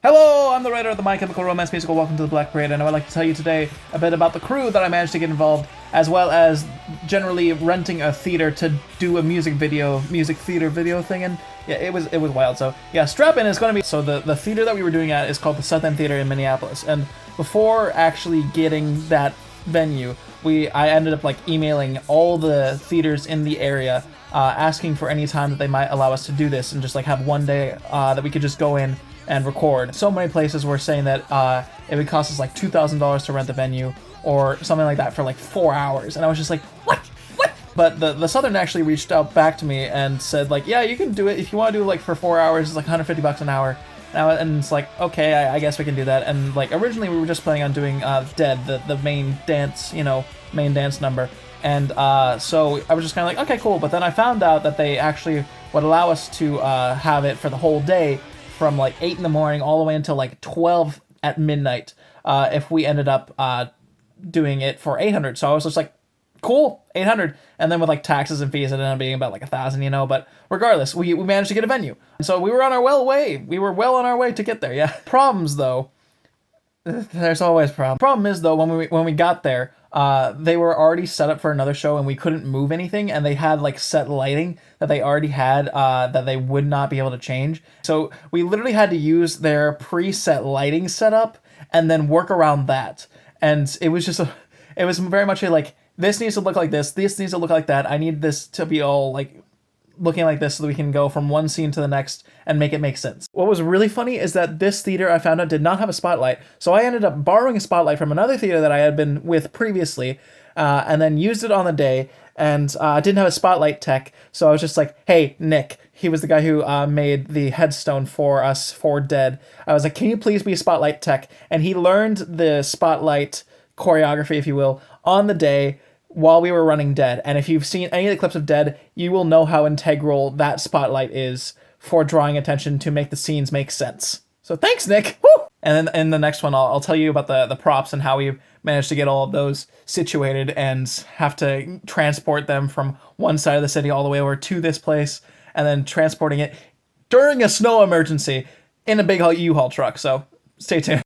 Hello, I'm the writer of the My Chemical Romance musical Welcome to the Black Parade, and I would like to tell you today a bit about the crew that I managed to get involved, as well as generally renting a theater to do a music theater video thing, and yeah, it was wild. So yeah, strap in. It's going to be so the theater that we were doing at is called the South End Theater in Minneapolis, and before actually getting that venue, I ended up like emailing all the theaters in the area, asking for any time that they might allow us to do this, and just like have one day that we could just go in and record. So many places were saying that it would cost us like $2,000 to rent the venue or something like that for like 4 hours, and I was just like, what? But the Southern actually reached out back to me and said like, yeah, you can do it if you want to do like for 4 hours. It's like $150 an hour. And it's like, okay, I guess we can do that. And like originally we were just planning on doing Dead, the main dance, main dance number. And so I was just kind of like, okay, cool. But then I found out that they actually would allow us to have it for the whole day, from like 8 in the morning all the way until like 12 at midnight, if we ended up doing it for 800. So I was just like, cool, 800. And then with like taxes and fees, it ended up being about like 1,000, but regardless, we managed to get a venue. And so we were on our we were well on our way to get there, yeah. Problems though, there's always problems. Problem is though, when we got there, they were already set up for another show and we couldn't move anything, and they had like set lighting that they already had that they would not be able to change. So we literally had to use their preset lighting setup and then work around that. And it was just it was very much like, this needs to look like this needs to look like that. I need this to be all like looking like this so that we can go from one scene to the next and make it make sense. What was really funny is that this theater, I found out, did not have a spotlight, so I ended up borrowing a spotlight from another theater that I had been with previously, and then used it on the day, and I didn't have a spotlight tech, so I was just like, hey, Nick, he was the guy who made the headstone for us for Dead. I was like, can you please be a spotlight tech? And he learned the spotlight choreography, if you will, on the day, while we were running Dead. And if you've seen any of the clips of Dead, you will know how integral that spotlight is for drawing attention to make the scenes make sense. So thanks, Nick. Woo! And then in the next one, I'll tell you about the props and how we managed to get all of those situated and have to transport them from one side of the city all the way over to this place, and then transporting it during a snow emergency in a big U-Haul truck. So stay tuned.